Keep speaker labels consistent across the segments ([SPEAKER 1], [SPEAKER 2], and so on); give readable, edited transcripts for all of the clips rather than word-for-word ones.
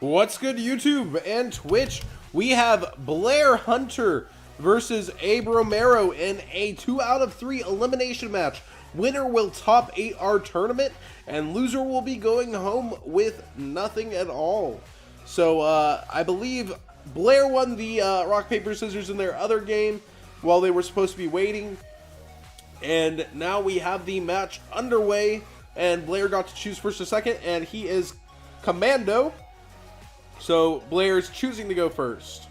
[SPEAKER 1] What's good, YouTube and Twitch? We have Blair Hunter versus Abe Romero in a 2 out of 3 elimination match. Winner will top 8 our tournament, and loser will be going home with nothing at all. So I believe Blair won the rock, paper, scissors in their other game while they were supposed to be waiting. And now we have the match underway, and Blair got to choose first or second, and he is Commando. So Blair's choosing to go first.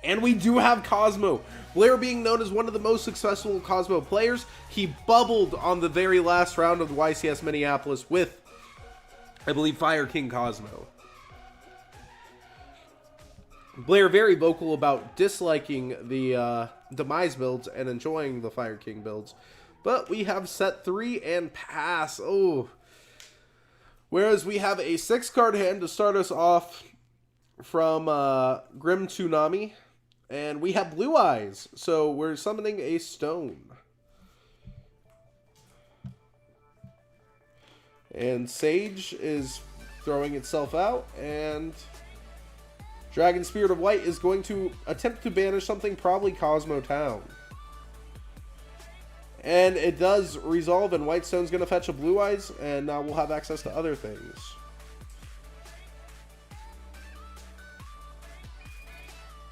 [SPEAKER 1] And we do have Kozmo. Blair being known as one of the most successful Kozmo players. He bubbled on the very last round of the YCS Minneapolis with, I believe, Fire King Kozmo. Blair very vocal about disliking the Demise builds and enjoying the Fire King builds. But we have set 3 and pass. Oh. Whereas we have a 6-card hand to start us off from Grim Tsunami. And we have Blue Eyes. So we're summoning a stone. And Sage is throwing itself out. And Dragon Spirit of Light is going to attempt to banish something, probably Cosmo Town. And it does resolve, and Whitestone's going to fetch a Blue Eyes, and now we'll have access to other things.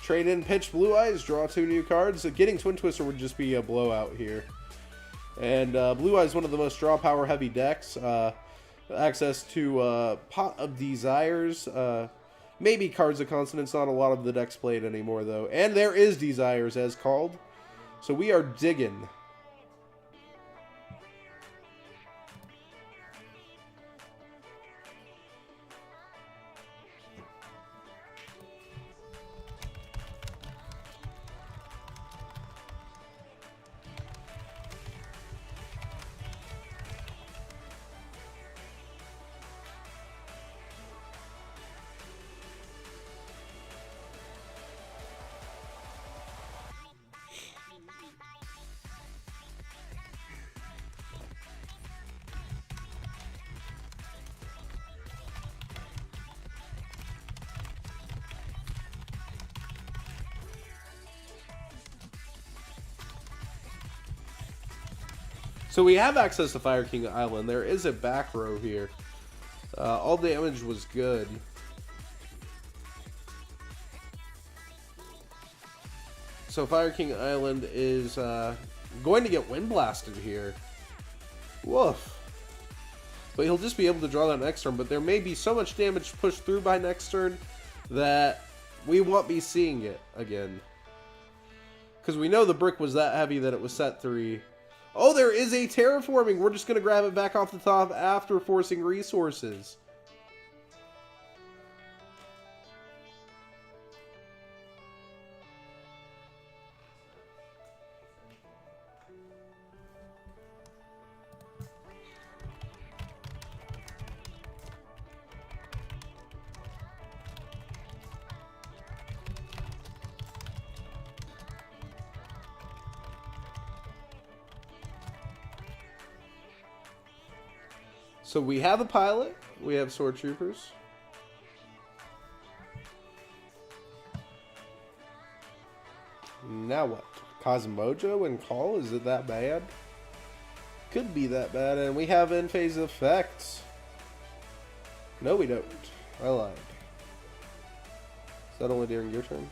[SPEAKER 1] Trade in pitch Blue Eyes, draw 2 new cards. Getting Twin Twister would just be a blowout here. And Blue Eyes, one of the most draw power heavy decks. Access to Pot of Desires. Maybe Cards of Consonance, not a lot of the decks played anymore though. And there is Desires as called. So we are digging. So we have access to Fire King Island. There is a back row here. All damage was good. So Fire King Island is going to get wind blasted here. Woof. But he'll just be able to draw that next turn. But there may be so much damage pushed through by next turn that we won't be seeing it again. Because we know the brick was that heavy that it was set 3. Oh, there is a terraforming. We're just going to grab it back off the top after forcing resources. So we have a pilot, we have sword troopers. Now what? Cosmojo and Call? Is it that bad? Could be that bad. And we have in-phase effects. No, we don't. I lied. Is that only during your turn?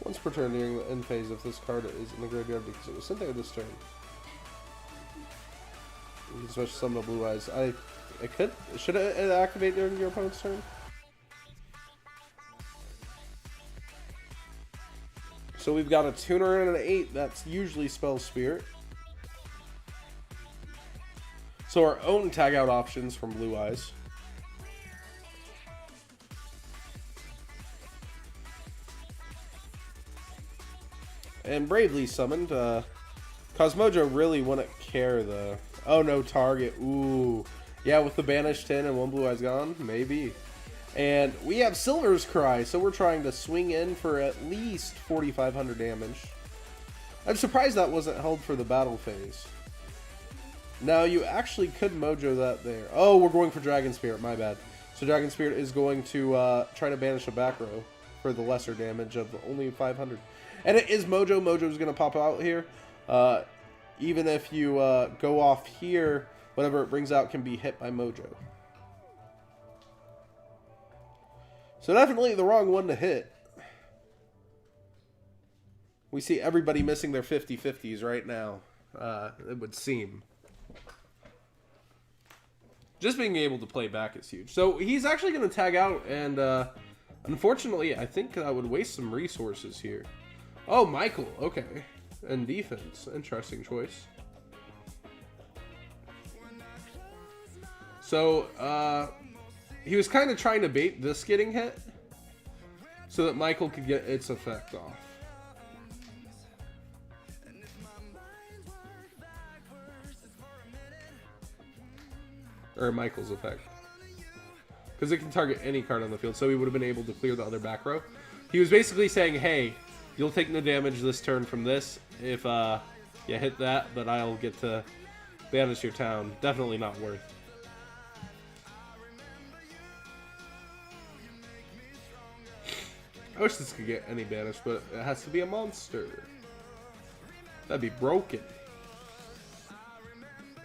[SPEAKER 1] Once per turn during the end phase, if this card is in the graveyard because it was sent there this turn. You can special summon a Blue Eyes. Should it activate during your opponent's turn? So we've got a tuner and an 8. That's usually Spell Spirit. So our own tag out options from Blue Eyes. And bravely summoned. Cosmojo really wouldn't care though. Oh no, target. Ooh. Yeah, with the banished 10 and 1 Blue Eyes gone, maybe. And we have Silver's Cry, so we're trying to swing in for at least 4,500 damage. I'm surprised that wasn't held for the battle phase. Now, you actually could mojo that there. Oh, we're going for Dragon Spirit. My bad. So Dragon Spirit is going to try to banish a back row for the lesser damage of only 500. And it is mojo. Mojo is going to pop out here. Even if you go off here, whatever it brings out can be hit by mojo. So definitely the wrong one to hit. We see everybody missing their 50-50s right now, it would seem. Just being able to play back is huge. So he's actually going to tag out, and unfortunately, I think that would waste some resources here. Oh, Michael, okay. And defense, interesting choice. So, he was kind of trying to bait this getting hit so that Michael could get its effect off. Or Michael's effect. Because it can target any card on the field, so he would have been able to clear the other back row. He was basically saying, hey, you'll take no damage this turn from this if you hit that, but I'll get to banish your town. Definitely not worth. I wish this could get any banished, but it has to be a monster. That'd be broken.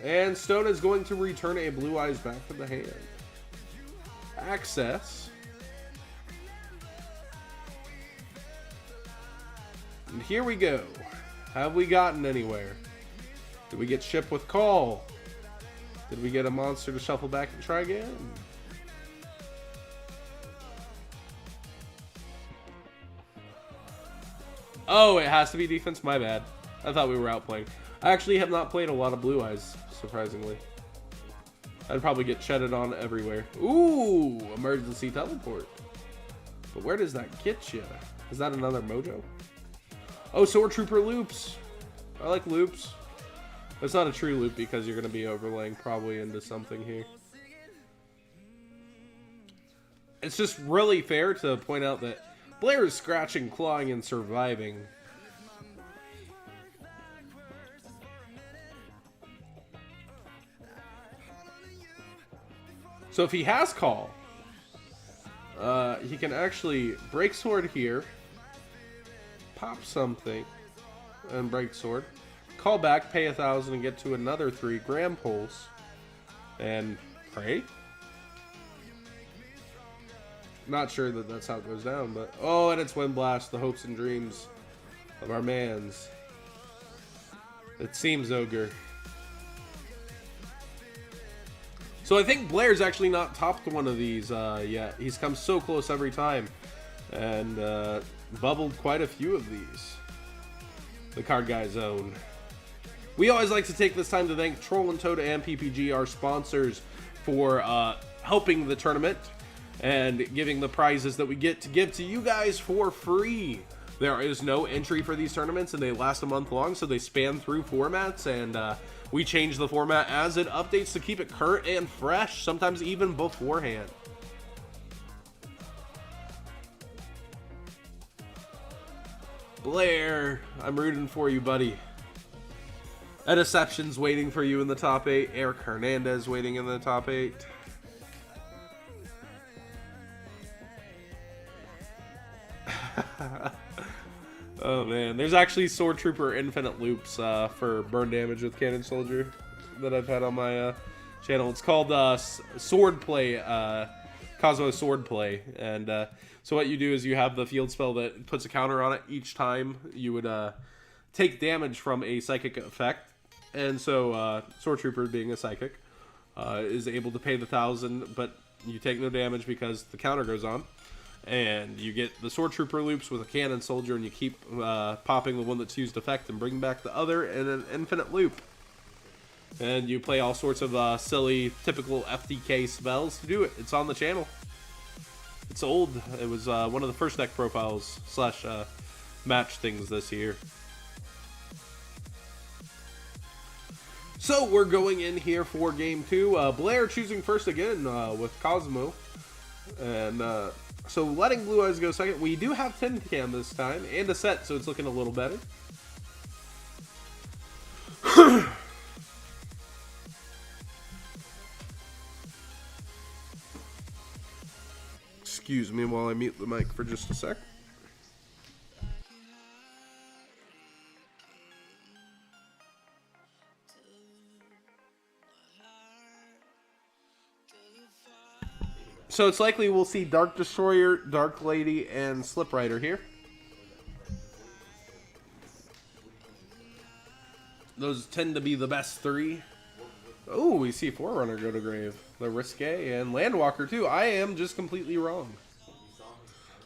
[SPEAKER 1] And Stone is going to return a Blue Eyes back to the hand. Access. And here we go. Have we gotten anywhere? Did we get shipped with call? Did we get a monster to shuffle back and try again? Oh, it has to be defense? My bad. I thought we were outplaying. I actually have not played a lot of Blue Eyes, surprisingly. I'd probably get shedded on everywhere. Ooh, emergency teleport. But where does that get you? Is that another mojo? Oh, Sword Trooper loops. I like loops. It's not a true loop because you're going to be overlaying probably into something here. It's just really fair to point out that Blair is scratching, clawing, and surviving. So if he has call, he can actually break sword here, pop something, and break sword. Call back, pay 1,000, and get to another 3 gram pulse, and pray. Not sure that that's how it goes down, but oh, and it's Wind Blast, the hopes and dreams of our mans. It seems ogre. So I think Blair's actually not topped one of these yet. He's come so close every time, and bubbled quite a few of these. The Card Guy's own. We always like to take this time to thank Troll and Toad and PPG, our sponsors, for helping the tournament and giving the prizes that we get to give to you guys for free. There is no entry for these tournaments, and they last a month long, so they span through formats, and we change the format as it updates to keep it current and fresh, sometimes even beforehand. Blair, I'm rooting for you, buddy. Deception's waiting for you in the top 8. Eric Hernandez waiting in the top 8. Oh man, there's actually Sword Trooper infinite loops for burn damage with Cannon Soldier that I've had on my channel. It's called Sword Play, Kozmo Sword Play, and so what you do is you have the field spell that puts a counter on it each time you would take damage from a psychic effect, and so Sword Trooper, being a psychic, is able to pay the 1,000, but you take no damage because the counter goes on. And you get the Sword Trooper loops with a Cannon Soldier, and you keep popping the one that's used effect and bring back the other in an infinite loop. And you play all sorts of silly, typical FTK spells to do it. It's on the channel. It's old. It was one of the first deck profiles / match things this year. So we're going in here for game 2. Blair choosing first again with Kozmo. And so letting Blue Eyes go second. We do have Tin Can this time and a set, so it's looking a little better. Excuse me while I mute the mic for just a sec. So it's likely we'll see Dark Destroyer, Dark Lady, and Slip Rider here. Those tend to be the best three. Oh, we see Forerunner go to grave. The Risque and Landwalker too. I am just completely wrong.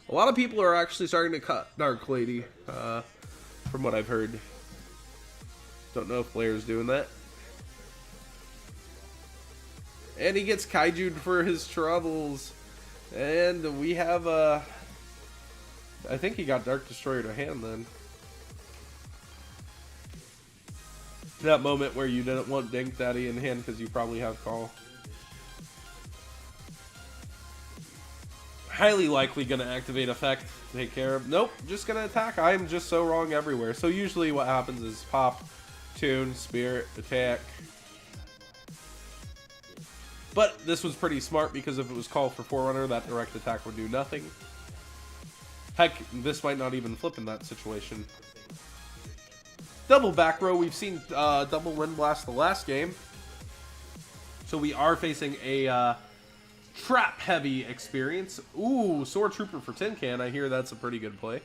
[SPEAKER 1] A lot of people are actually starting to cut Dark Lady, from what I've heard. Don't know if Blair's doing that. And he gets Kaiju'd for his troubles. And we have, I think he got Dark Destroyer to hand then. That moment where you didn't want Dank Daddy in hand because you probably have call. Highly likely going to activate effect. Take care of. Nope, just going to attack. I'm just so wrong everywhere. So usually what happens is pop, tune, spirit, attack. But this was pretty smart because if it was called for Forerunner, that direct attack would do nothing. Heck, this might not even flip in that situation. Double back row. We've seen double Wind Blast the last game. So we are facing a trap-heavy experience. Ooh, Sword Trooper for Tin Can. I hear that's a pretty good play.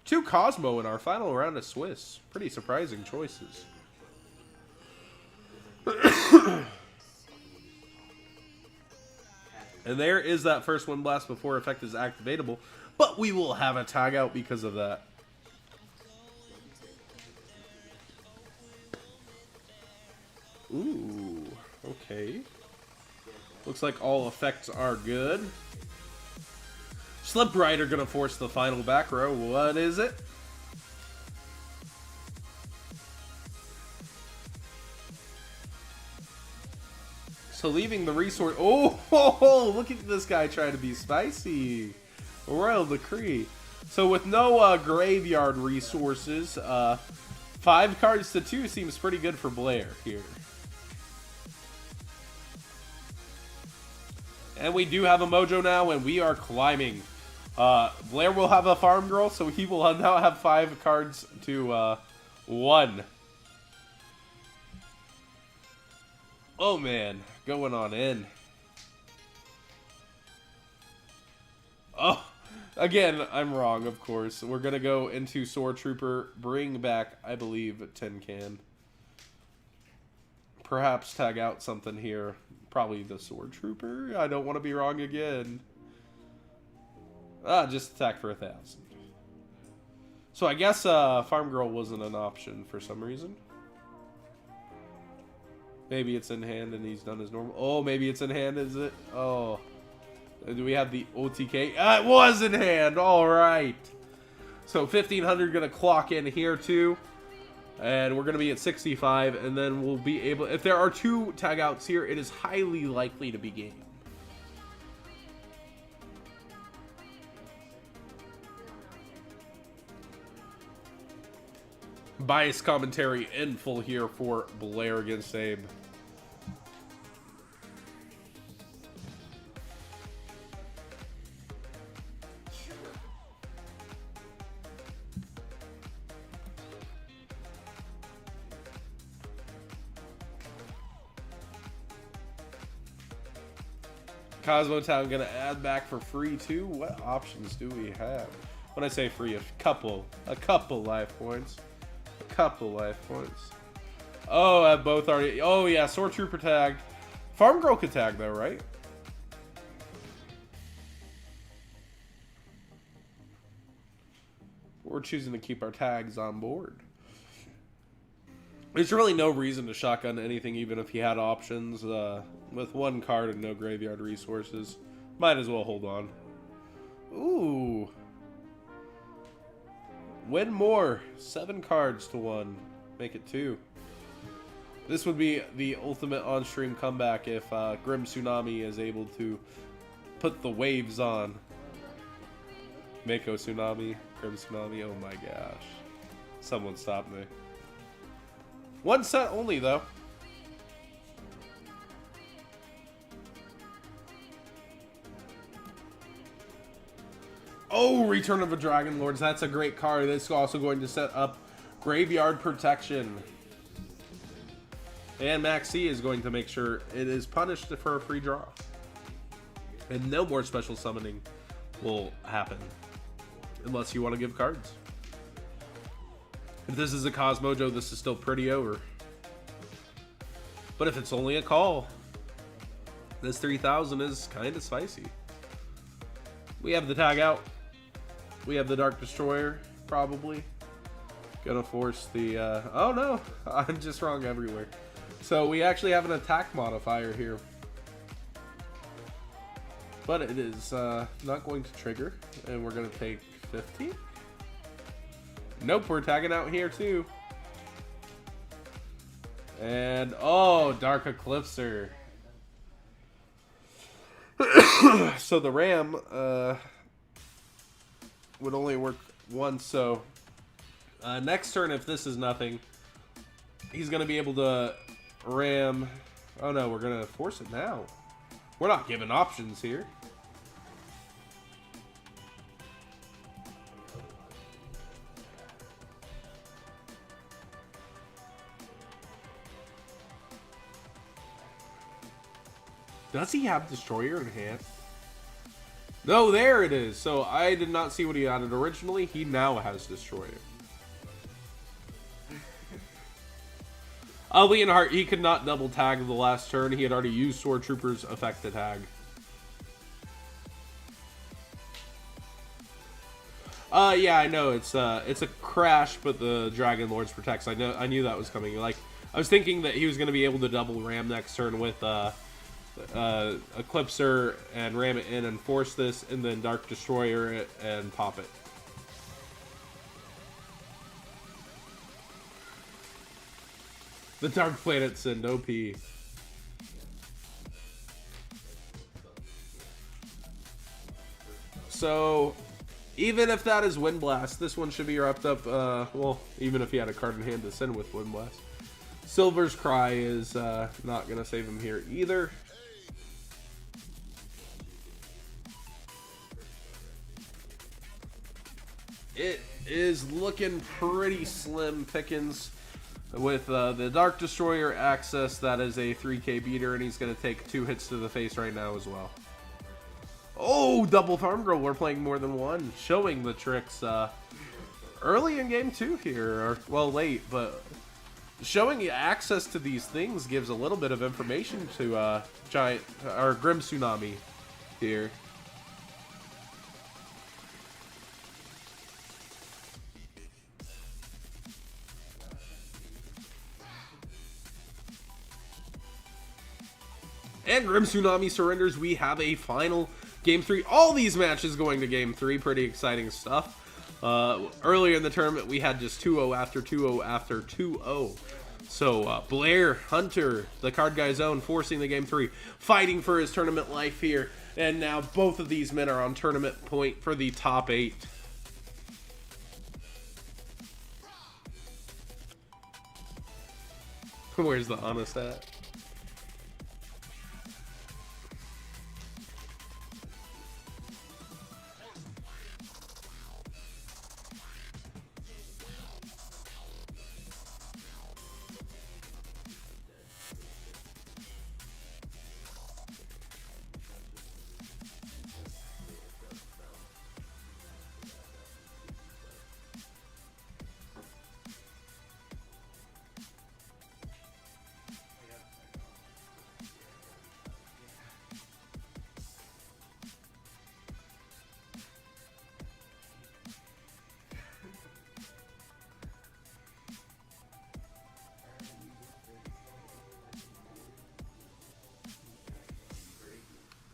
[SPEAKER 1] 2 Kozmo in our final round of Swiss. Pretty surprising choices. And there is that first Wind Blast before effect is activatable. But we will have a tag out because of that. Ooh, okay. Looks like all effects are good. Slip Rider gonna force the final back row. What is it? So leaving the resource. Oh, look at this guy trying to be spicy. Royal Decree. So with no graveyard resources, 5 cards to 2 seems pretty good for Blair here. And we do have a Mojo now, and we are climbing. Blair will have a Farm Girl, so he will now have 5 cards to 1. Oh man, going on in. Oh, again, I'm wrong, of course. We're going to go into Sword Trooper, bring back, I believe, Tin Can. Perhaps tag out something here. Probably the Sword Trooper. I don't want to be wrong again. Just attack for 1,000. So I guess Farm Girl wasn't an option for some reason. Maybe it's in hand and he's done his normal. Oh, maybe it's in hand, is it? Oh. Do we have the OTK? It was in hand. All right. So 1,500 going to clock in here too. And we're going to be at 65. And then we'll be able... If there are 2 tag outs here, it is highly likely to be game. Bias commentary in full here for Blair against Abe. Kozmo Town gonna add back for free too. What options do we have? When I say free, a couple life points. Couple life points. Oh, at both already. Oh yeah, Sword Trooper tagged. Farm Girl could tag though, right? We're choosing to keep our tags on board. There's really no reason to shotgun anything, even if he had options. With 1 card and no graveyard resources, might as well hold on. Ooh. Win more. 7 cards to 1. Make it 2. This would be the ultimate on-stream comeback if Grim Tsunami is able to put the waves on. Mako Tsunami. Grim Tsunami. Oh my gosh. Someone stop me. 1 set only, though. Oh, Return of the Dragon Lords. That's a great card. That's also going to set up Graveyard Protection. And Maxi is going to make sure it is punished for a free draw. And no more special summoning will happen. Unless you want to give cards. If this is a Cosmojo, this is still pretty over. But if it's only a call, this 3,000 is kind of spicy. We have the tag out. We have the Dark Destroyer, probably. Gonna force the, oh no, I'm just wrong everywhere. So we actually have an attack modifier here. But it is not going to trigger, and we're gonna take 50. Nope, we're tagging out here too. And, oh, Dark Eclipser. So the Ram would only work once, so next turn, if this is nothing, he's going to be able to Ram. Oh no, we're going to force it now. We're not given options here. Does he have Destroyer in hand? No, there it is. So I did not see what he added originally. He now has Destroyer. Leonhardt, he could not double tag the last turn. He had already used Sword Trooper's effect to tag. Yeah, I know it's a crash, but the Dragon Lords protects. I knew that was coming. Like, I was thinking that he was going to be able to double ram next turn with Eclipser and ram it in and force this, and then Dark Destroyer it and pop it. The Dark Planet send OP. So, even if that is Wind Blast, this one should be wrapped up, well, even if he had a card in hand to send with Wind Blast. Silver's Cry is not going to save him here either. It is looking pretty slim pickings with the Dark Destroyer access. That is a 3K beater, and he's going to take 2 hits to the face right now as well. Oh, double Farm Girl. We're playing more than one, showing the tricks early in game 2 here, or well, late, but showing you access to these things gives a little bit of information to Giant or Grim Tsunami here. And Grim Tsunami surrenders. We have a final game 3. All these matches going to game 3. Pretty exciting stuff. Earlier in the tournament, we had just 2-0 after 2-0 after 2-0. So Blair, Hunter, the card guy's own, forcing the game 3, fighting for his tournament life here. And now both of these men are on tournament point for the top 8. Where's the honest at?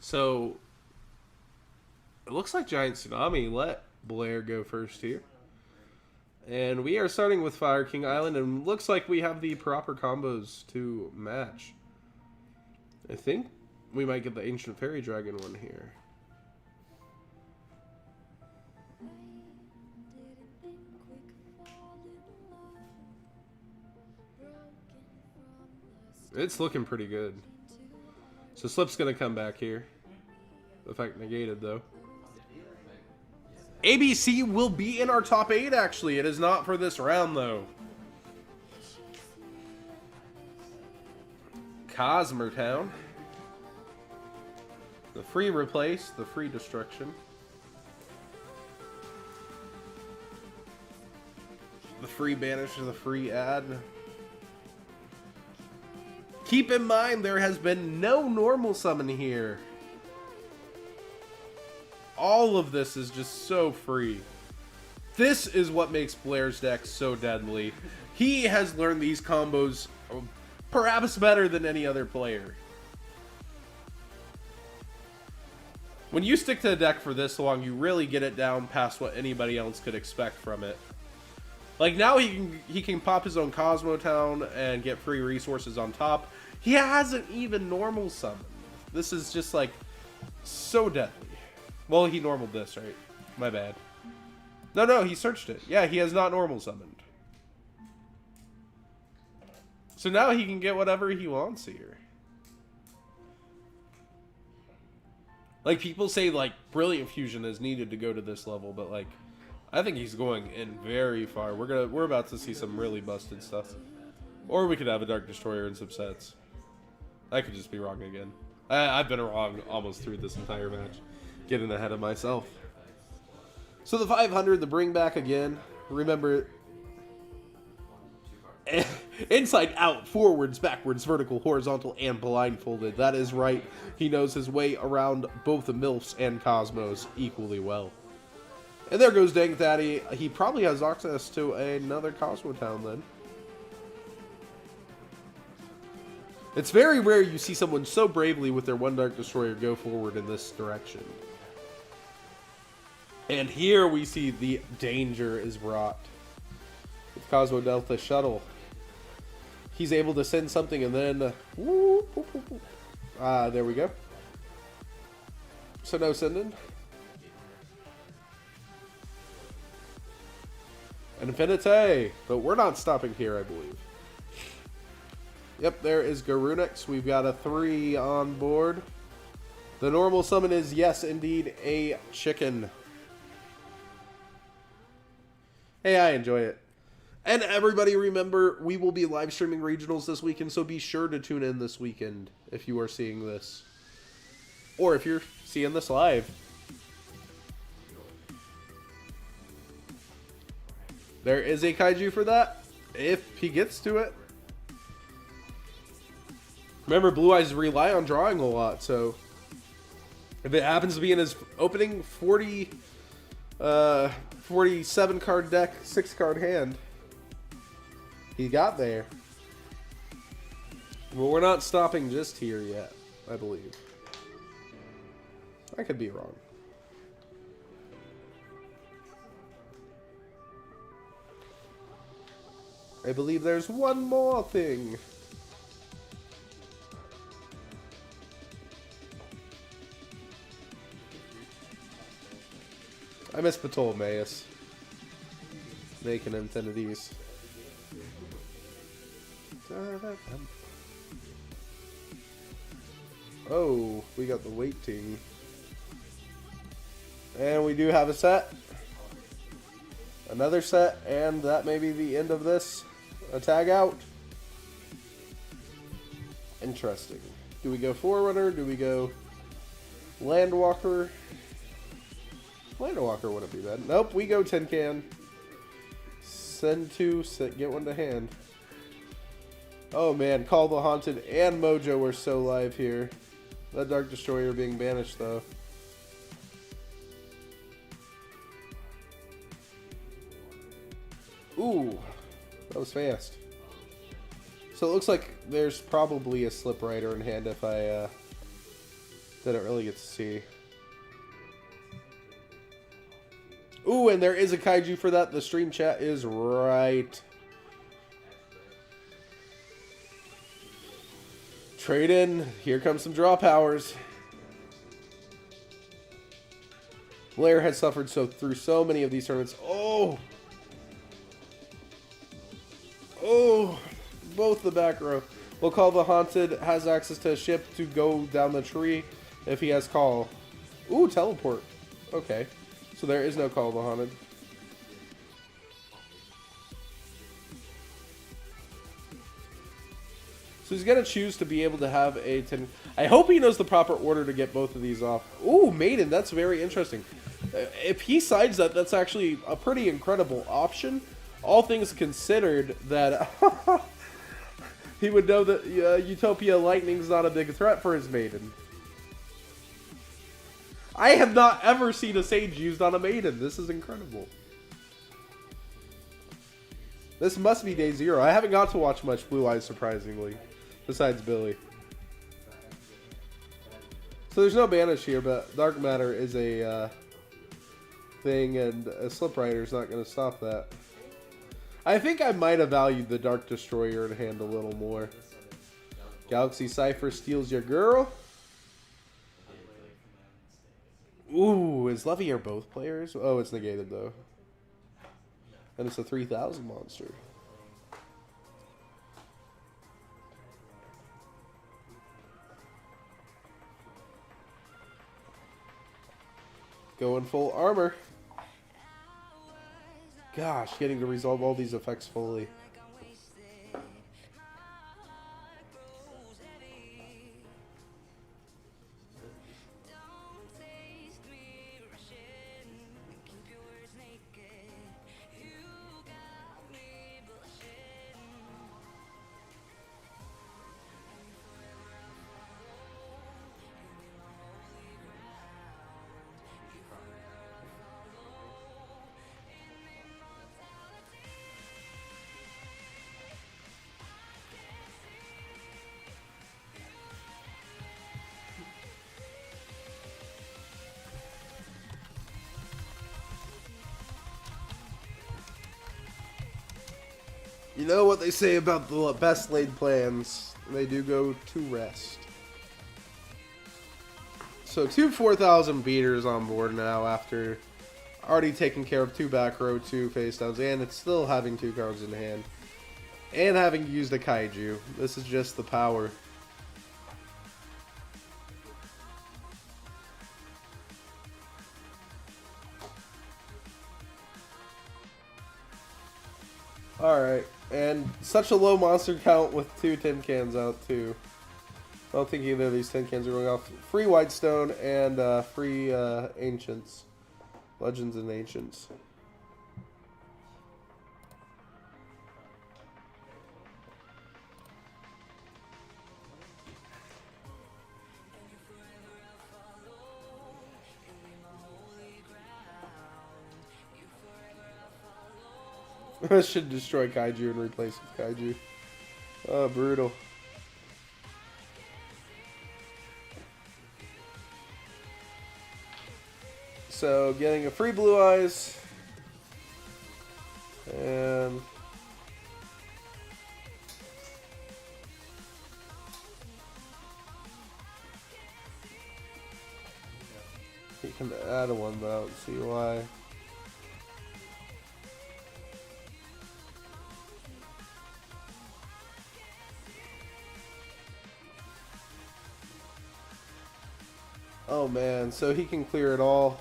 [SPEAKER 1] So, it looks like Giant Tsunami let Blair go first here. And we are starting with Fire King Island, and looks like we have the proper combos to match. I think we might get the Ancient Fairy Dragon one here. It's looking pretty good. So Slip's going to come back here. Effect negated, though. ABC will be in our top 8, actually. It is not for this round, though. Kozmo Town. The free replace, the free destruction. The free banish, the free add. Keep in mind, there has been no normal summon here. All of this is just so free. This is what makes Blair's deck so deadly. He has learned these combos perhaps better than any other player. When you stick to a deck for this long, you really get it down past what anybody else could expect from it. Like now he can pop his own Kozmo Town and get free resources on top. He hasn't even normal summoned. This is just like so deadly. Well, he normaled this, right? My bad. No, he searched it. Yeah, he has not normal summoned. So now he can get whatever he wants here. Like, people say, like, Brilliant Fusion is needed to go to this level, but, like, I think he's going in very far. We're about to see some really busted stuff. Or we could have a Dark Destroyer in some sets. I could just be wrong again. I've been wrong almost through this entire match. Getting ahead of myself. So the 500, the bring back again. Remember, inside out, forwards, backwards, vertical, horizontal, and blindfolded. That is right. He knows his way around both the MILFs and Cosmos equally well. And there goes Dang Thaddy. He probably has access to another Cosmo Town then. It's very rare you see someone so bravely with their one Dark Destroyer go forward in this direction. And here we see the danger is brought. With Cosmo Delta Shuttle. He's able to send something and then... there we go. So no sending. Infinite, but we're not stopping here, I believe. Yep, there is Garunex. We've got a 3 on board. The normal summon is, yes, indeed, a chicken. Hey, I enjoy it. And everybody remember, we will be live streaming regionals this weekend, so be sure to tune in this weekend if you are seeing this. Or if you're seeing this live. There is a kaiju for that, if he gets to it. Remember, Blue Eyes rely on drawing a lot, so if it happens to be in his opening 47 card deck, 6 card hand, he got there. Well, we're not stopping just here yet, I believe. I could be wrong. I believe there's one more thing. I miss Ptolemaeus. Making infinities. Oh, we got the waiting. And we do have a set. Another set, and that may be the end of this. A tag out. Interesting. Do we go Forerunner? Do we go Landwalker? Landwalker wouldn't be bad. Nope, we go Tin Can. Send 2, get one to hand. Oh man, Call the Haunted and Mojo were so live here. That Dark Destroyer being banished though. Ooh, that was fast. So it looks like there's probably a Slip Rider in hand if I didn't really get to see. Ooh, and there is a kaiju for that. The stream chat is right. Trade in. Here comes some draw powers. Blair has suffered through so many of these tournaments. Oh! Oh! Both the back row. We'll call the Haunted. Has access to a ship to go down the tree if he has call. Ooh, teleport. Okay. So there is no Call of the Haunted. So he's going to choose to be able to have a 10... I hope he knows the proper order to get both of these off. Ooh, Maiden, that's very interesting. If he sides that, that's actually a pretty incredible option. All things considered, that he would know that Utopia Lightning's not a big threat for his Maiden. I have not ever seen a Sage used on a Maiden. This is incredible. This must be day 0. I haven't got to watch much Blue Eyes, surprisingly. Besides Billy. So there's no Banish here, but Dark Matter is a thing, and a Slip Rider is not going to stop that. I think I might have valued the Dark Destroyer in hand a little more. Galaxy Cypher steals your girl. Ooh, is Levier both players? Oh, it's negated, though. And it's a 3,000 monster. Going full armor. Gosh, getting to resolve all these effects fully. You know what they say about the best laid plans? They do go to rest. So 2 4,000 beaters on board now after already taking care of 2 back row, 2 face downs, and it's still having 2 cards in hand. And having used a Kaiju. This is just the power. Alright, and such a low monster count with 2 tin cans out too. I don't think either of these tin cans are going off. Free Whitestone and free Ancients. Legends and Ancients. I should destroy Kaiju and replace with Kaiju. Oh, brutal. So, getting a free Blue Eyes. And... he can add a 1, but I don't see why. Oh man, so he can clear it all.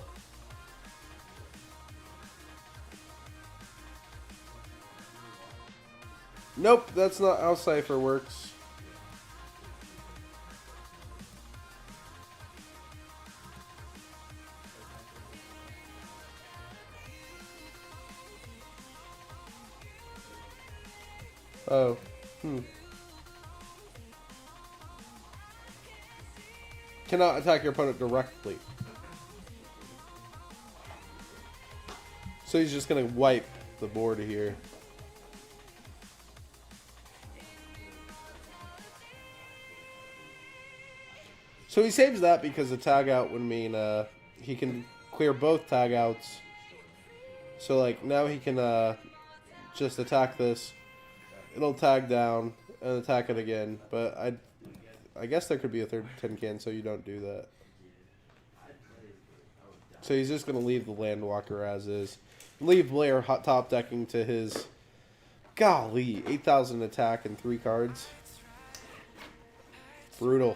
[SPEAKER 1] Nope, that's not how Cypher works. Oh, Cannot attack your opponent directly. So he's just going to wipe the board here. So he saves that because the tag out would mean he can clear both tag outs. So like now he can just attack this. It'll tag down and attack it again. But I guess there could be a third tin can, so you don't do that. So he's just going to leave the Landwalker as is. Leave Blair hot top decking to his, golly, 8,000 attack and 3 cards. Brutal.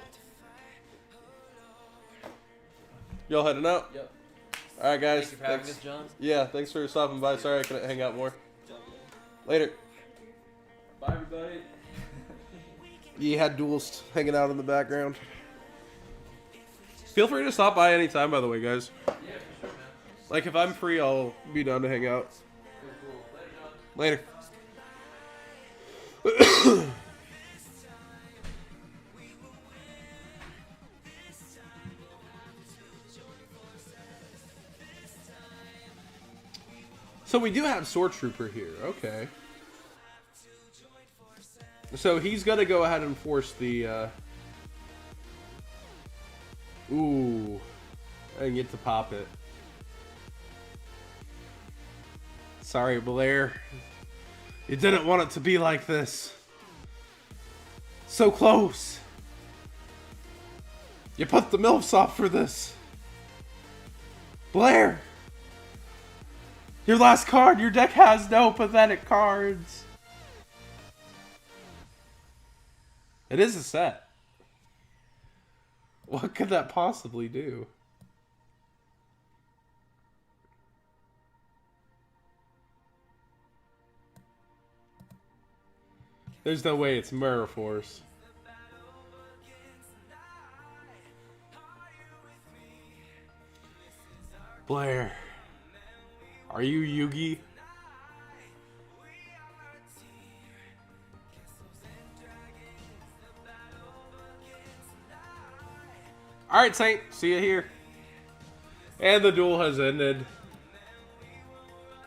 [SPEAKER 1] Y'all heading out?
[SPEAKER 2] Yep.
[SPEAKER 1] All right, guys.
[SPEAKER 2] Thank you for having us, John.
[SPEAKER 1] Yeah, thanks for stopping by. Sorry I couldn't hang out more. Later.
[SPEAKER 2] Bye, everybody.
[SPEAKER 1] You had duels hanging out in the background. Feel free to stop by anytime, by the way, guys.
[SPEAKER 2] Yeah, for sure, man.
[SPEAKER 1] Like, if I'm free, I'll be down to hang out.
[SPEAKER 2] Cool. Later, John.
[SPEAKER 1] Later. So we do have Sword Trooper here. Okay. So he's going to go ahead and force the... Ooh. I didn't get to pop it. Sorry, Blair. You didn't want it to be like this. So close. You put the MILFs off for this. Blair! Your last card! Your deck has no pathetic cards! It is a set. What could that possibly do? There's no way it's Mirror Force. Blair, are you Yugi? Alright, Saint, see you here. And the duel has ended.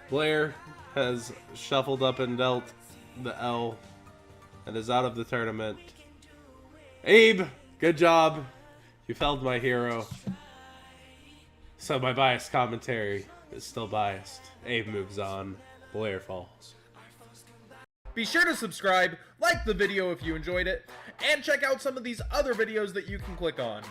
[SPEAKER 1] Blair has shuffled up and dealt the L and is out of the tournament. Abe, good job. You've held my hero. So my biased commentary is still biased. Abe moves on. Blair falls.
[SPEAKER 3] Be sure to subscribe, like the video if you enjoyed it, and check out some of these other videos that you can click on.